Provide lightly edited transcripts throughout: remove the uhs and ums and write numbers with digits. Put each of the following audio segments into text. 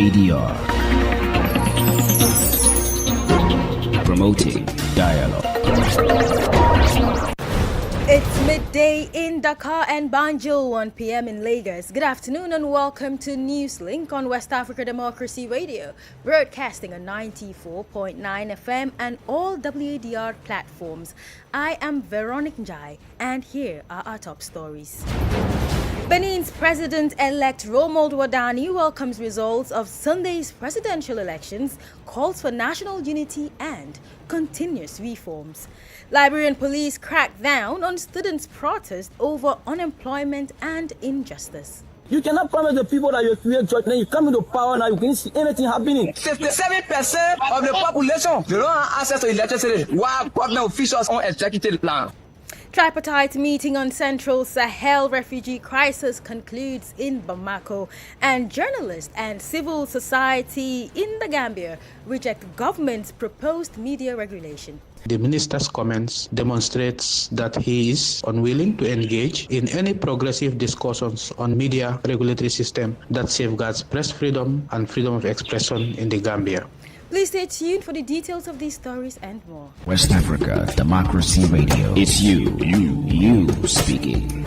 WADR, promoting dialogue. It's midday in Dakar and Banjul, 1 p.m. in Lagos. Good afternoon and welcome to Newslink on West Africa Democracy Radio, broadcasting on 94.9 FM and all WADR platforms. I am Veronique Njai, and here are our top stories. Benin's President-elect Romuald Wadani welcomes results of Sunday's presidential elections, calls for national unity and continuous reforms. Liberian police crack down on students' protest over unemployment and injustice. You cannot promise the people that you create judge, then you come into power now, you can see anything happening. 67% of the population, they don't have access to electricity, while government officials on executive plan. Tripartite meeting on Central Sahel refugee crisis concludes in Bamako, and journalists and civil society in the Gambia reject government's proposed media regulation. The minister's comments demonstrates that he is unwilling to engage in any progressive discussions on media regulatory system that safeguards press freedom and freedom of expression in the Gambia. Please stay tuned for the details of these stories and more. West Africa Democracy Radio. It's you speaking.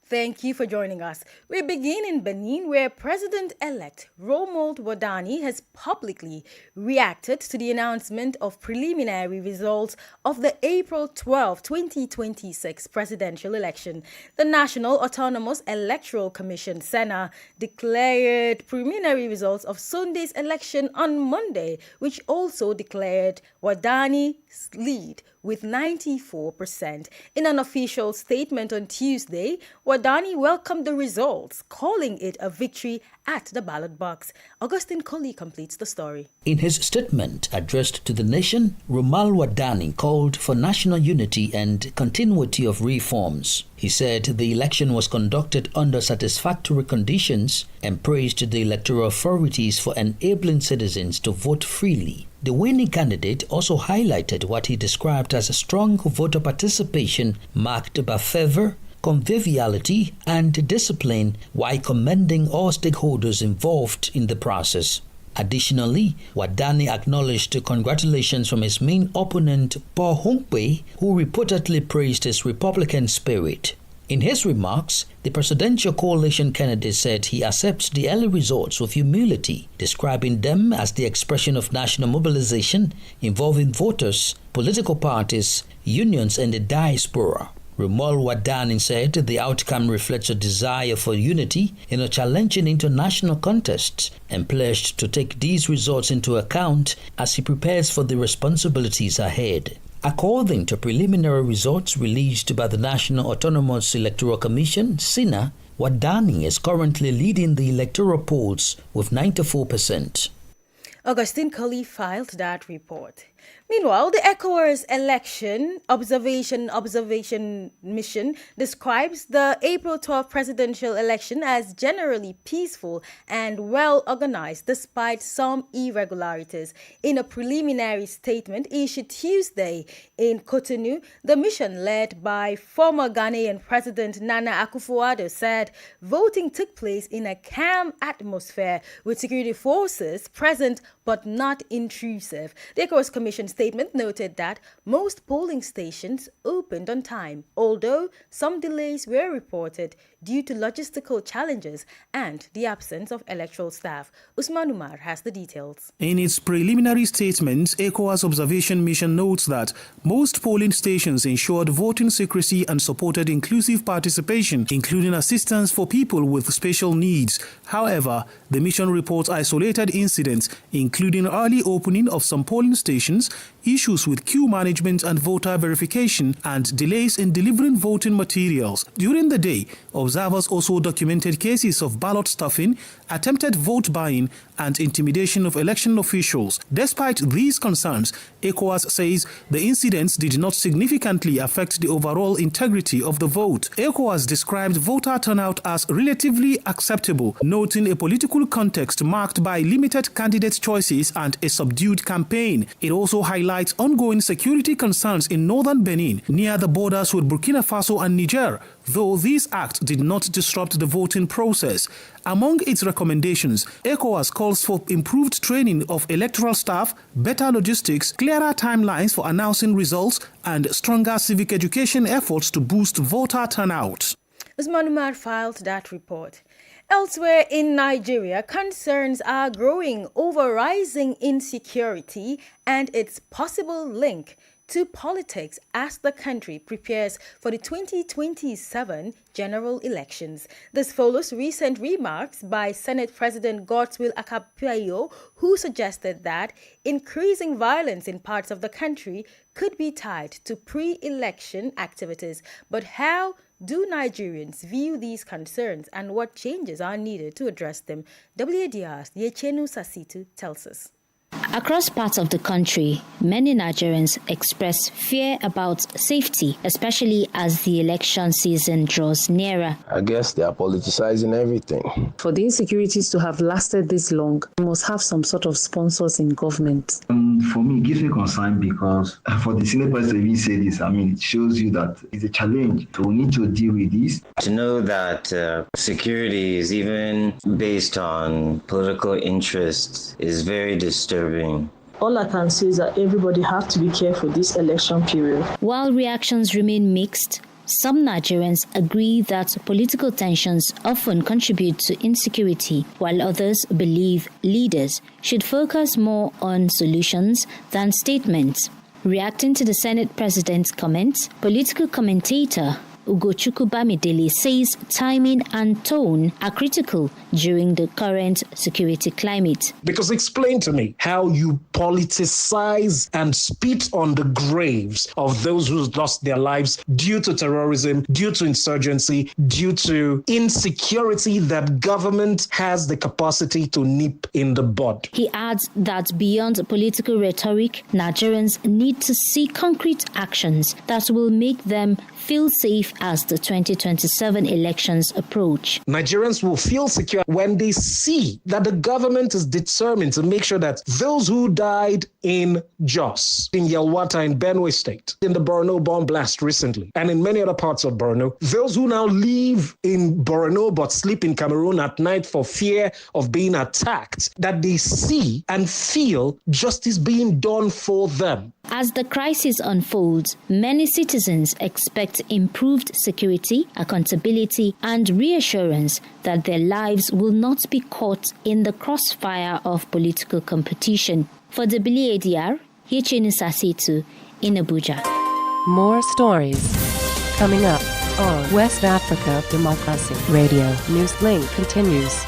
Thank you for joining us. We begin in Benin, where President-elect Romuald Wadani has publicly reacted to the announcement of preliminary results of the April 12, 2026 presidential election. The National Autonomous Electoral Commission, SENA, declared preliminary results of Sunday's election on Monday, which also declared Wadani's lead with 94%. In an official statement on Tuesday, Wadani welcomed the results, calling it a victory at the ballot box. Augustine Colley completes the story. In his statement addressed to the nation, Romuald Wadani called for national unity and continuity of reforms. He said the election was conducted under satisfactory conditions and praised the electoral authorities for enabling citizens to vote freely. The winning candidate also highlighted what he described as a strong voter participation marked by fervor, conviviality, and discipline, while commending all stakeholders involved in the process. Additionally, Wadani acknowledged congratulations from his main opponent, Paul Hunkwe, who reportedly praised his Republican spirit. In his remarks, the presidential coalition candidate said he accepts the early results with humility, describing them as the expression of national mobilization involving voters, political parties, unions, and the diaspora. Romuald Wadani said the outcome reflects a desire for unity in a challenging international context and pledged to take these results into account as he prepares for the responsibilities ahead. According to preliminary results released by the National Autonomous Electoral Commission, SENA, Wadani is currently leading the electoral polls with 94%. Augustine Colley filed that report. Meanwhile, the ECOWAS election observation mission describes the April 12 presidential election as generally peaceful and well organized despite some irregularities. In a preliminary statement issued Tuesday in Cotonou, the mission led by former Ghanaian President Nana Akufo-Addo said voting took place in a calm atmosphere with security forces present but not intrusive. The ECOWAS Commission statement noted that most polling stations opened on time, although some delays were reported due to logistical challenges and the absence of electoral staff. Usman Umar has the details. In its preliminary statement, ECOWAS Observation Mission notes that most polling stations ensured voting secrecy and supported inclusive participation, including assistance for people with special needs. However, the mission reports isolated incidents, including early opening of some polling stations, issues with queue management and voter verification, and delays in delivering voting materials. During the day, observers also documented cases of ballot stuffing, attempted vote buying, and intimidation of election officials. Despite these concerns, ECOWAS says the incidents did not significantly affect the overall integrity of the vote. ECOWAS described voter turnout as relatively acceptable, noting a political context marked by limited candidate choices and a subdued campaign. It also also highlights ongoing security concerns in northern Benin near the borders with Burkina Faso and Niger, though this act did not disrupt the voting process. Among its recommendations, ECOWAS calls for improved training of electoral staff, better logistics, clearer timelines for announcing results, and stronger civic education efforts to boost voter turnout. Usman Umar filed that report. Elsewhere in Nigeria, concerns are growing over rising insecurity and its possible link to politics as the country prepares for the 2027 general elections. This follows recent remarks by Senate President Godswill Akpabio, who suggested that increasing violence in parts of the country could be tied to pre-election activities. But how do Nigerians view these concerns and what changes are needed to address them? WADR's Yechenu Sasitu tells us. Across parts of the country, many Nigerians express fear about safety, especially as the election season draws nearer. I guess they are politicizing everything. For the insecurities to have lasted this long, we must have some sort of sponsors in government. For me, it gives me concern because for the senior president to even say this, it shows you that it's a challenge. So we need to deal with this. To know that security is even based on political interests is very disturbing. All I can say is that everybody have to be careful this election period. While reactions remain mixed, some Nigerians agree that political tensions often contribute to insecurity, while others believe leaders should focus more on solutions than statements. Reacting to the Senate President's comments, political commentator Ugochukwu Bamidele says timing and tone are critical during the current security climate. Because explain to me how you politicize and spit on the graves of those who lost their lives due to terrorism, due to insurgency, due to insecurity that government has the capacity to nip in the bud. He adds that beyond political rhetoric, Nigerians need to see concrete actions that will make them feel safe as the 2027 elections approach. Nigerians will feel secure when they see that the government is determined to make sure that those who died in Jos, in Yelwata, in Benue State, in the Borno bomb blast recently, and in many other parts of Borno, those who now live in Borno but sleep in Cameroon at night for fear of being attacked, that they see and feel justice being done for them. As the crisis unfolds, many citizens expect improved security, accountability, and reassurance that their lives will not be caught in the crossfire of political competition. For the WADR, Yechenu Sasitu in Abuja. More stories coming up on West Africa Democracy Radio. Newslink continues.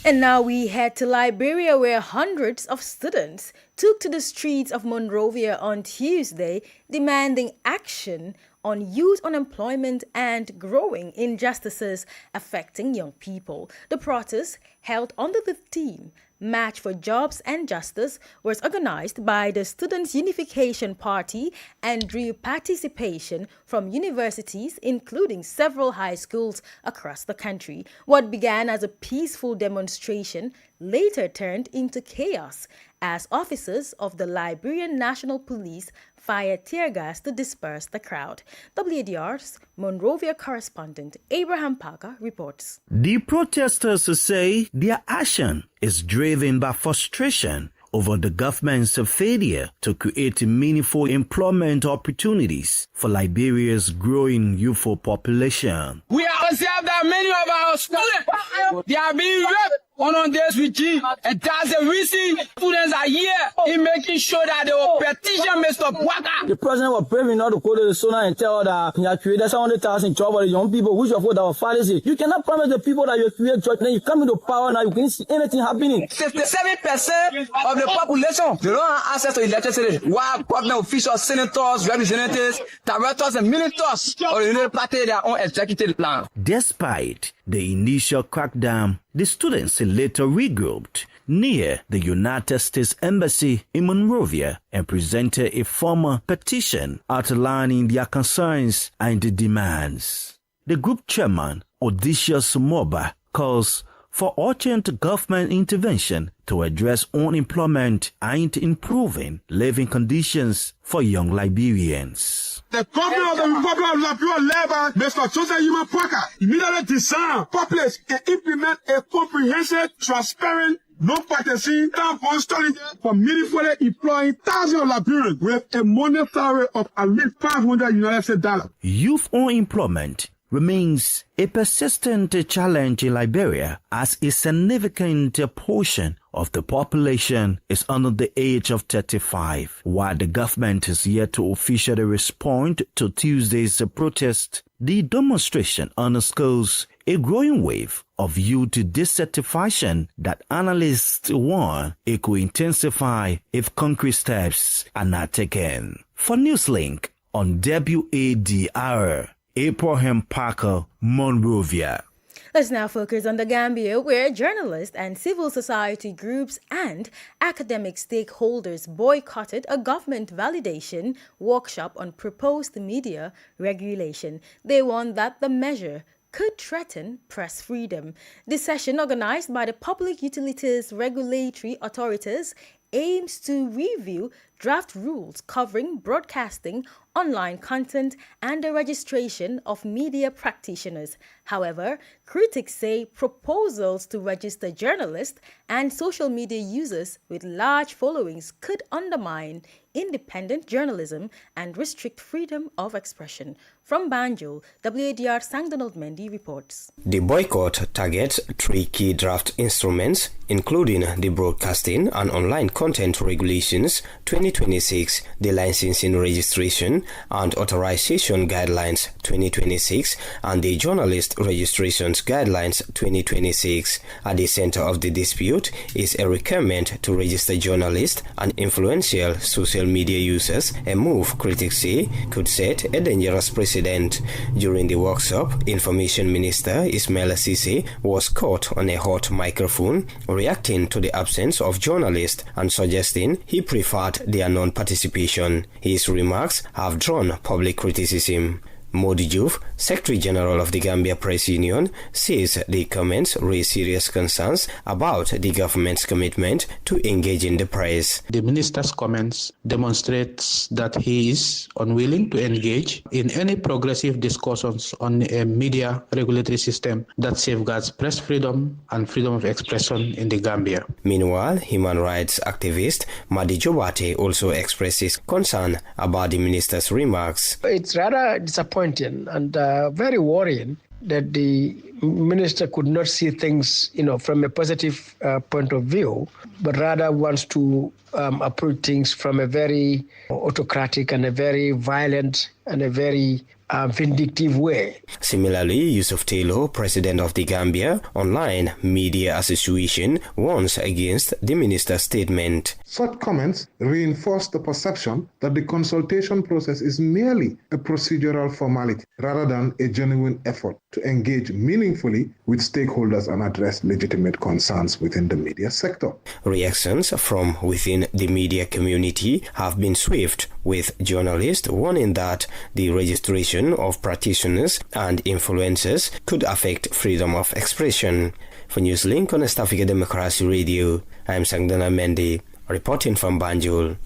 And now we head to Liberia, where hundreds of students took to the streets of Monrovia on Tuesday, demanding action on youth unemployment and growing injustices affecting young people. The protest, held under the theme Match for Jobs and Justice, was organized by the Students' Unification Party and drew participation from universities, including several high schools across the country. What began as a peaceful demonstration later turned into chaos as officers of the Liberian National Police fired tear gas to disperse the crowd. WADR's Monrovia correspondent Abraham Parker reports. The protesters say their action is driven by frustration over the government's failure to create meaningful employment opportunities for Liberia's growing youth population. We are observed that many of our students, they are being raped on this regime, and that's the reason students are here in making sure that they will petition Mr. Wadr. The president was brave enough to go to the Sona and tell that he had created 700,000 jobs for the young people, which of what our fathers say. You cannot promise the people that you create jobs, then you come into power now, you can see anything happening. 67% of the population, they don't have access to electricity. While government officials, senators, representatives, directors, and ministers of the United Party their own executive plan. Despite the initial crackdown, the students later regrouped near the United States Embassy in Monrovia and presented a formal petition outlining their concerns and demands. The group chairman, Odysseus Moba, calls for urgent government intervention to address unemployment and improving living conditions for young Liberians. The government of the Republic of Liberia, led by Mr. Joseph Parker, immediately design, publish, and implement a comprehensive, transparent, non-partisan town strategy for meaningfully employing thousands of Liberians with a money salary of at least $500. Youth unemployment remains a persistent challenge in Liberia, as a significant portion of the population is under the age of 35. While the government is yet to officially respond to Tuesday's protest, the demonstration underscores a growing wave of youth dissatisfaction that analysts warn it could intensify if concrete steps are not taken. For Newslink on WADR, Abraham Parker, Monrovia. Let's now focus on the Gambia, where journalists and civil society groups and academic stakeholders boycotted a government validation workshop on proposed media regulation. They warned that the measure could threaten press freedom. This session, organized by the Public Utilities Regulatory Authorities, aims to review draft rules covering broadcasting, online content, and the registration of media practitioners. However, critics say proposals to register journalists and social media users with large followings could undermine independent journalism and restrict freedom of expression. From Banjul, WADR Sang Donald Mendy reports. The boycott targets 3 key draft instruments, including the Broadcasting and Online Content Regulations 2026, the Licensing, Registration and Authorization Guidelines 2026, and the Journalist Registrations Guidelines 2026. At the center of the dispute is a requirement to register journalists and influential social media users, a move critics say could set a dangerous precedent. During the workshop, Information Minister Ismail Assisi was caught on a hot microphone, reacting to the absence of journalists and suggesting he preferred their non-participation. His remarks have drawn public criticism. Modi Diouf, Secretary General of the Gambia Press Union, says the comments raise serious concerns about the government's commitment to engaging the press. The minister's comments demonstrates that he is unwilling to engage in any progressive discussions on a media regulatory system that safeguards press freedom and freedom of expression in the Gambia. Meanwhile, human rights activist Madi Jobate also expresses concern about the minister's remarks. It's rather disappointing and very worrying that the minister could not see things, from a positive point of view, but rather wants to approach things from a very autocratic and a very violent and a very vindictive way. Similarly, Yusuf Taylor, president of the Gambia Online Media Association, warns against the minister's statement. Such comments reinforce the perception that the consultation process is merely a procedural formality rather than a genuine effort to engage meaningfully with stakeholders and address legitimate concerns within the media sector. Reactions from within the media community have been swift, with journalists warning that the registration of practitioners and influencers could affect freedom of expression. For Newslink on East Africa Democracy Radio, I am Sangdana Mendy, reporting from Banjul.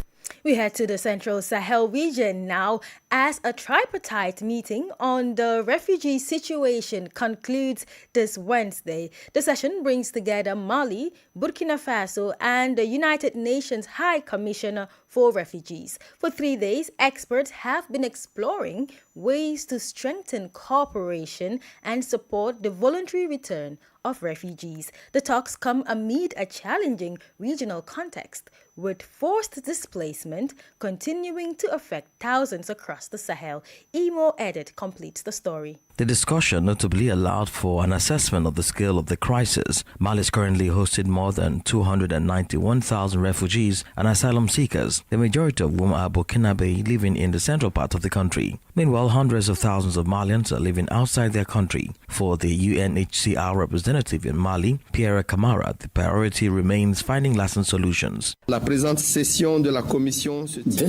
We head to the Central Sahel region now as a tripartite meeting on the refugee situation concludes this Wednesday. The session brings together Mali, Burkina Faso, and the United Nations High Commissioner for Refugees. For 3 days, experts have been exploring ways to strengthen cooperation and support the voluntary return of refugees. The talks come amid a challenging regional context, with forced displacement continuing to affect thousands across the Sahel. Emo Edit completes the story. The discussion notably allowed for an assessment of the scale of the crisis. Mali is currently hosted more than 291,000 refugees and asylum seekers, the majority of whom are Burkinabe living in the central part of the country. Meanwhile, hundreds of thousands of Malians are living outside their country. For the UNHCR representative in Mali, Pierre Camara, the priority remains finding lasting solutions. This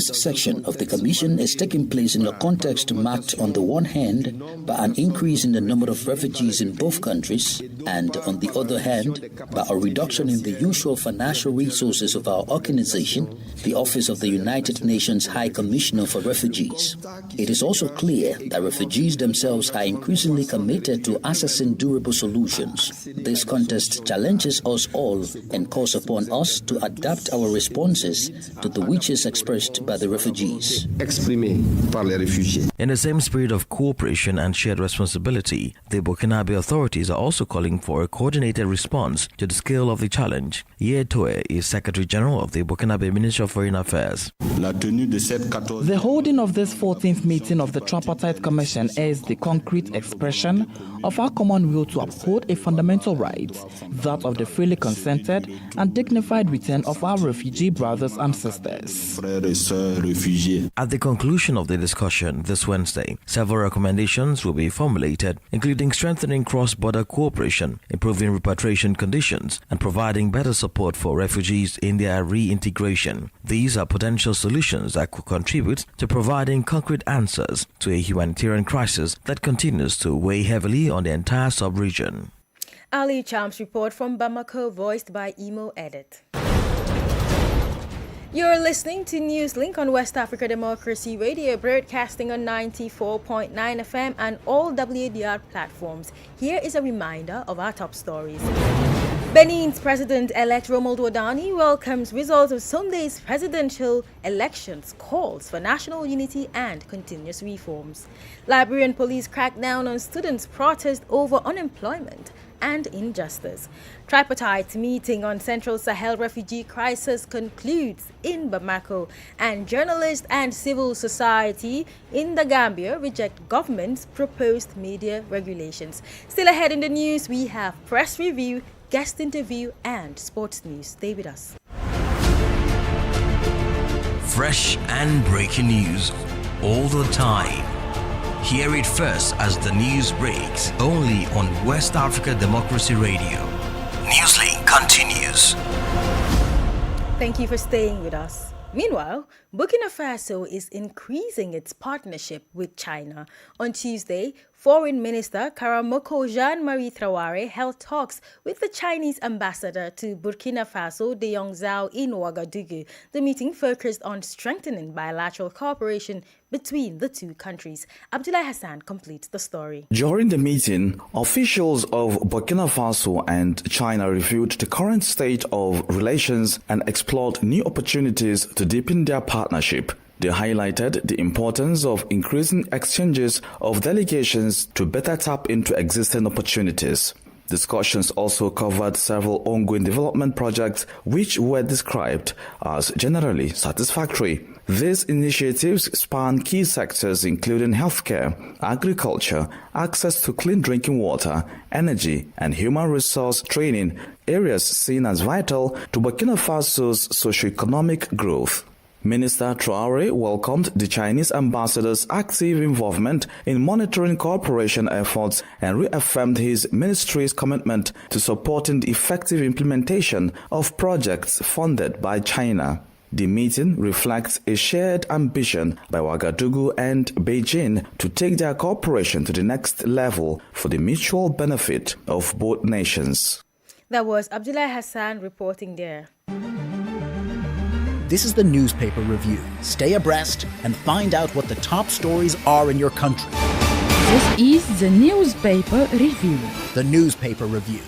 section of the Commission is taking place in a context marked on the one hand by an increase in the number of refugees in both countries, and on the other hand, by a reduction in the usual financial resources of our organization, the Office of the United Nations High Commissioner for Refugees. It is also clear that refugees themselves are increasingly committed to accessing durable solutions. This context challenges us all and calls upon us to adapt our responses to the wishes expressed by the refugees. In the same spirit of cooperation and shared responsibility, the Burkinabe authorities are also calling for a coordinated response to the scale of the challenge. Ye Toe is Secretary General of the Burkinabe Ministry of Foreign Affairs. The holding of this 14th meeting of the Tripartite Commission is the concrete expression of our common will to uphold a fundamental right, that of the freely consented and dignified return of our refugee brothers and sisters. At the conclusion of the discussion this Wednesday, several recommendations will be formulated, including strengthening cross-border cooperation, improving repatriation conditions, and providing better support for refugees in their reintegration. These are potential solutions that could contribute to providing concrete answers to a humanitarian crisis that continues to weigh heavily on the entire sub-region. Ali Cham's report from Bamako, voiced by Emo Edit. You're listening to Newslink on West Africa Democracy Radio, broadcasting on 94.9 FM and all WDR platforms. Here is a reminder of our top stories. Benin's President-elect Romuald Wadani welcomes results of Sunday's presidential elections, calls for national unity and continuous reforms. Liberian police crack down on students' protest over unemployment and injustice. Tripartite meeting on Central Sahel refugee crisis concludes in Bamako, and journalists and civil society in the Gambia reject government's proposed media regulations. Still ahead in the news, we have press review, guest interview, and sports news. Stay with us. Fresh and breaking news all the time. Hear it first as the news breaks, only on West Africa Democracy Radio. Newslink continues. Thank you for staying with us. Meanwhile, Burkina Faso is increasing its partnership with China. On Tuesday, Foreign Minister Karamoko Jean-Marie Traoré held talks with the Chinese ambassador to Burkina Faso, De Jong Zhao, in Ouagadougou. The meeting focused on strengthening bilateral cooperation between the two countries. Abdullah Hassan completes the story. During the meeting, officials of Burkina Faso and China reviewed the current state of relations and explored new opportunities to deepen their partnership. They highlighted the importance of increasing exchanges of delegations to better tap into existing opportunities. Discussions also covered several ongoing development projects which were described as generally satisfactory. These initiatives span key sectors including healthcare, agriculture, access to clean drinking water, energy, and human resource training, areas seen as vital to Burkina Faso's socio-economic growth. Minister Traoré welcomed the Chinese ambassador's active involvement in monitoring cooperation efforts and reaffirmed his ministry's commitment to supporting the effective implementation of projects funded by China. The meeting reflects a shared ambition by Ouagadougou and Beijing to take their cooperation to the next level for the mutual benefit of both nations. That was Abdullah Hassan reporting there. This is the newspaper review. Stay abreast and find out what the top stories are in your country. This is the newspaper review. The newspaper review.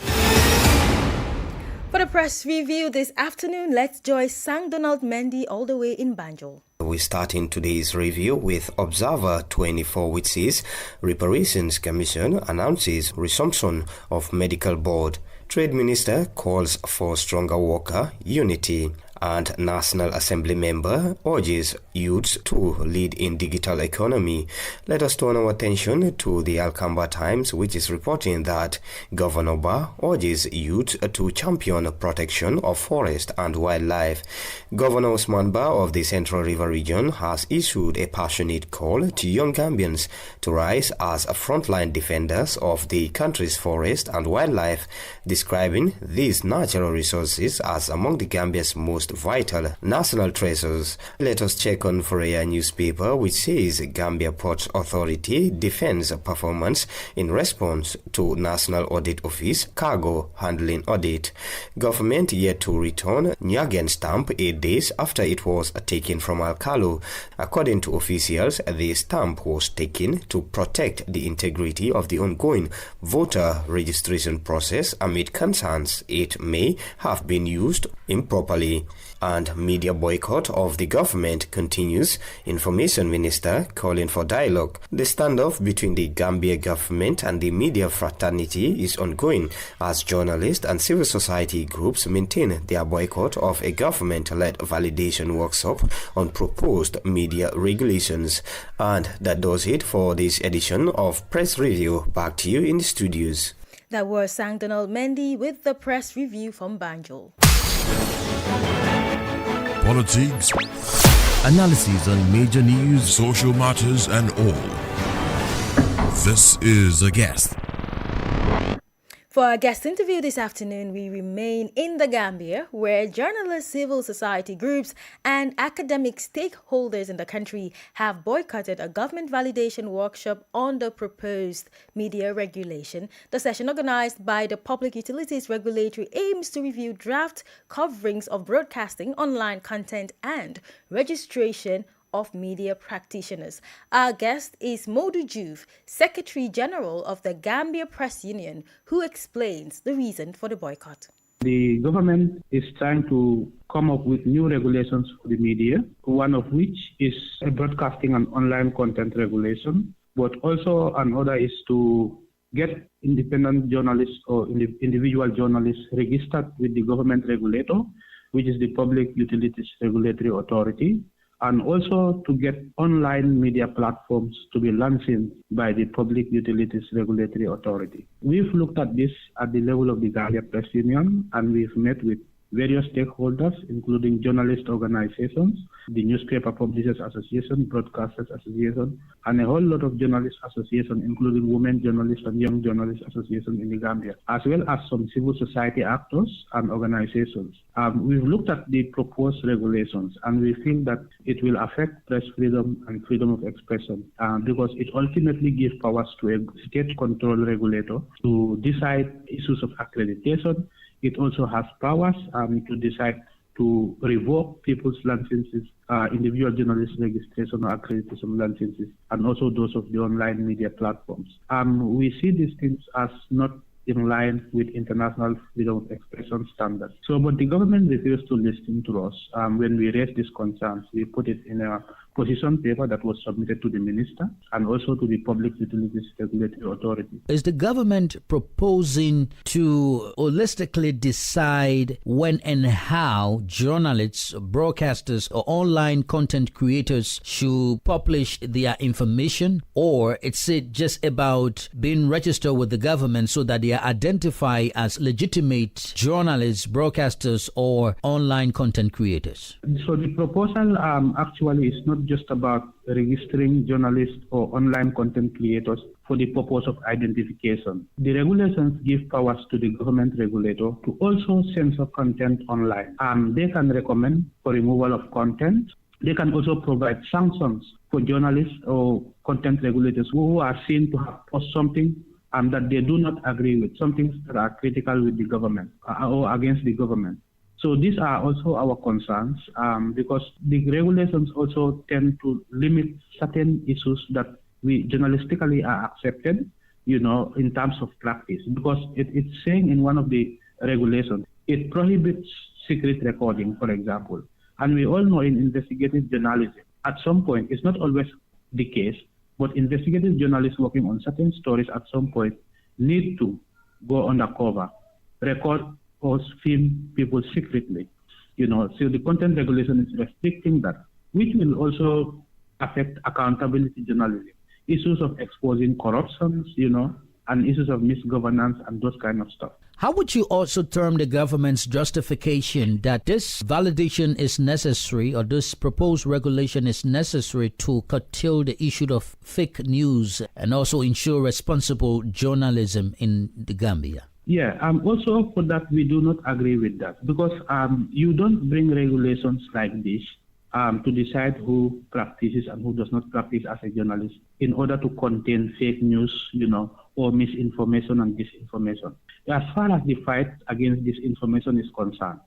For the press review this afternoon, let's join Sang Donald Mendy all the way in Banjul. We start in today's review with Observer 24, which says Reparations Commission announces resumption of medical board. Trade Minister calls for stronger worker unity. And National Assembly member urges youths to lead in digital economy. Let us turn our attention to the Alcamba Times, which is reporting that Governor Ba urges youths to champion protection of forest and wildlife. Governor Usman Ba of the Central River region has issued a passionate call to young Gambians to rise as frontline defenders of the country's forest and wildlife, describing these natural resources as among the Gambia's most vital national treasures. Let us check on Freya newspaper, which says Gambia Ports Authority defends performance in response to National Audit Office cargo handling audit. Government yet to return Nyagen stamp 8 days after it was taken from Alcalo. According to officials, the stamp was taken to protect the integrity of the ongoing voter registration process amid concerns it may have been used improperly. And media boycott of the government continues. Information Minister calling for dialogue. The standoff between the Gambia government and the media fraternity is ongoing as journalists and civil society groups maintain their boycott of a government-led validation workshop on proposed media regulations. And that does it for this edition of Press Review. Back to you in the studios. That was Sang Donald Mendy with the press review from Banjul. Politics, analyses on major news, social matters, and all. This is A Guest. For our guest interview this afternoon, we remain in the Gambia, where journalists, civil society groups, and academic stakeholders in the country have boycotted a government validation workshop on the proposed media regulation. The session, organized by the Public Utilities Regulatory, aims to review draft coverings of broadcasting, online content, and registration of media practitioners. Our guest is Modu Juve, Secretary General of the Gambia Press Union, who explains the reason for the boycott. The government is trying to come up with new regulations for the media, one of which is a broadcasting and online content regulation, but also another is to get independent journalists or individual journalists registered with the government regulator, which is the Public Utilities Regulatory Authority, and also to get online media platforms to be licensed by the Public Utilities Regulatory Authority. We've looked at this at the level of the Gambia Press Union, and we've met with various stakeholders, including journalist organizations, the Newspaper Publishers Association, Broadcasters Association, and a whole lot of journalist associations, including Women Journalists and Young Journalists Association in the Gambia, as well as some civil society actors and organizations. We've looked at the proposed regulations, and we feel that it will affect press freedom and freedom of expression because it ultimately gives powers to a state-controlled regulator to decide issues of accreditation. It also has powers to decide to revoke people's licenses, individual journalist registration or accreditation licenses, and also those of the online media platforms. We see these things as not in line with international freedom of expression standards. But the government refused to listen to us. When we raised these concerns, we put it in a position paper that was submitted to the minister and also to the Public Utilities Regulatory Authority. Is the government proposing to holistically decide when and how journalists, broadcasters, or online content creators should publish their information? Or is it just about being registered with the government so that they are identified as legitimate journalists, broadcasters, or online content creators? So the proposal actually is not just about registering journalists or online content creators for the purpose of identification. The regulations give powers to the government regulator to also censor content online. They can recommend for removal of content. They can also provide sanctions for journalists or content regulators who are seen to have posted something that they do not agree with, some things that are critical with the government or against the government. So these are also our concerns because the regulations also tend to limit certain issues that we journalistically are accepted, in terms of practice. Because it's saying in one of the regulations, it prohibits secret recording, for example. And we all know in investigative journalism, at some point, it's not always the case, but investigative journalists working on certain stories at some point need to go undercover, record or film people secretly, So the content regulation is restricting that, which will also affect accountability journalism, issues of exposing corruptions, and issues of misgovernance and those kind of stuff. How would you also term the government's justification that this validation is necessary, or this proposed regulation is necessary to curtail the issue of fake news and also ensure responsible journalism in the Gambia? Yeah, also for that, we do not agree with that because you don't bring regulations like this to decide who practices and who does not practice as a journalist in order to contain fake news, or misinformation and disinformation. As far as the fight against disinformation is concerned,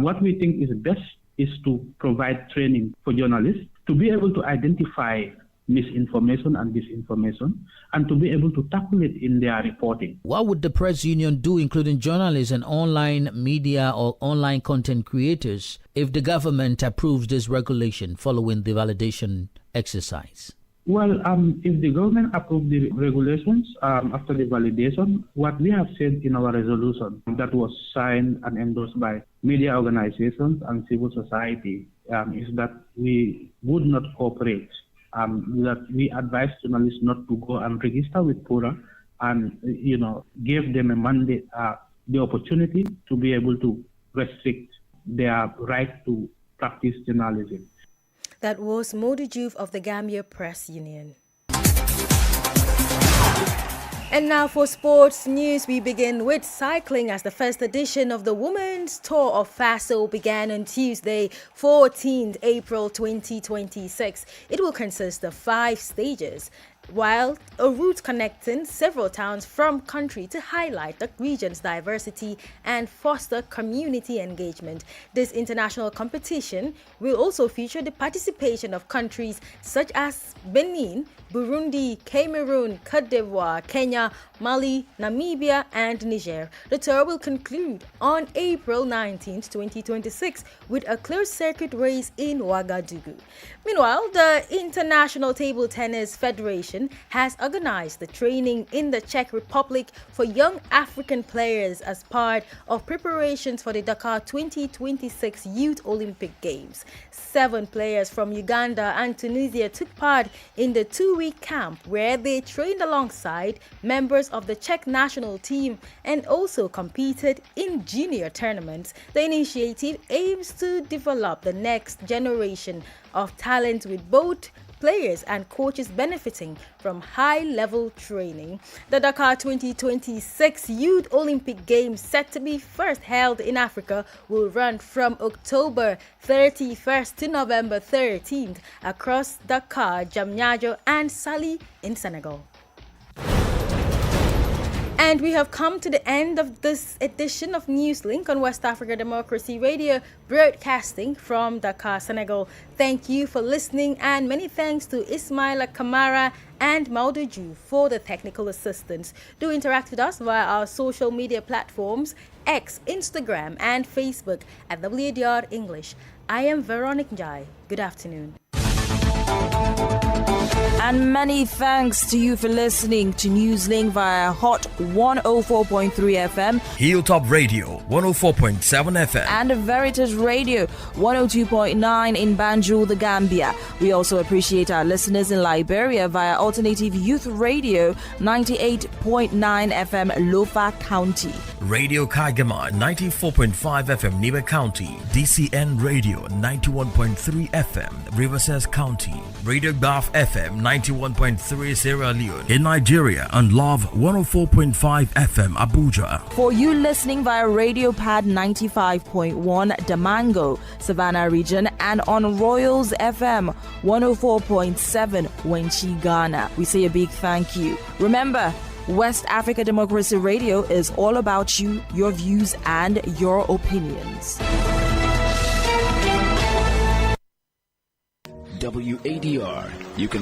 what we think is best is to provide training for journalists to be able to identify misinformation and disinformation and to be able to tackle it in their reporting. What would the press union do, including journalists and online media or online content creators, if the government approves this regulation following the validation exercise? Well, if the government approves the regulations after the validation, what we have said in our resolution that was signed and endorsed by media organizations and civil society is that we would not cooperate. That we advise journalists not to go and register with PORA and, give them a mandate, the opportunity to be able to restrict their right to practice journalism. That was Wadr Diouf of the Gambia Press Union. And now for sports news, we begin with cycling as the first edition of the Women's Tour of FASO began on Tuesday, 14th April 2026. It will consist of 5 stages, while a route connecting several towns from country to highlight the region's diversity and foster community engagement. This international competition will also feature the participation of countries such as Benin, Burundi, Cameroon, Cote d'Ivoire, Kenya, Mali, Namibia, and Niger. The tour will conclude on April 19, 2026, with a closed circuit race in Ouagadougou. Meanwhile, the International Table Tennis Federation has organized the training in the Czech Republic for young African players as part of preparations for the Dakar 2026 Youth Olympic Games. 7 players from Uganda and Tunisia took part in the 2-week camp where they trained alongside members of the Czech national team and also competed in junior tournaments. The initiative aims to develop the next generation of talent with both players and coaches benefiting from high-level training. The Dakar 2026 Youth Olympic Games, set to be first held in Africa, will run from October 31st to November 13th across Dakar, Diamniadio and Saly in Senegal. And we have come to the end of this edition of Newslink on West Africa Democracy Radio, broadcasting from Dakar, Senegal. Thank you for listening, and many thanks to Ismaila Kamara and Wadr Diouf for the technical assistance. Do interact with us via our social media platforms, X, Instagram, and Facebook at WADR English. I am Veronique Njai. Good afternoon. And many thanks to you for listening to Newslink via Hot 104.3 FM, Hilltop Radio 104.7 FM, and Veritas Radio 102.9 in Banjul, the Gambia. We also appreciate our listeners in Liberia via Alternative Youth Radio 98.9 FM, Lofa County, Radio Kagama 94.5 FM, Nibe County, DCN Radio 91.3 FM, Riverside County, Radio Gulf FM 91.3 Sierra Leone in Nigeria, and Love 104.5 FM Abuja. For you listening via Radio Pad 95.1 Damango, Savannah region, and on Royals FM 104.7 Wenchi, Ghana, we say a big thank you. Remember, West Africa Democracy Radio is all about you, your views, and your opinions. WADR. You can listen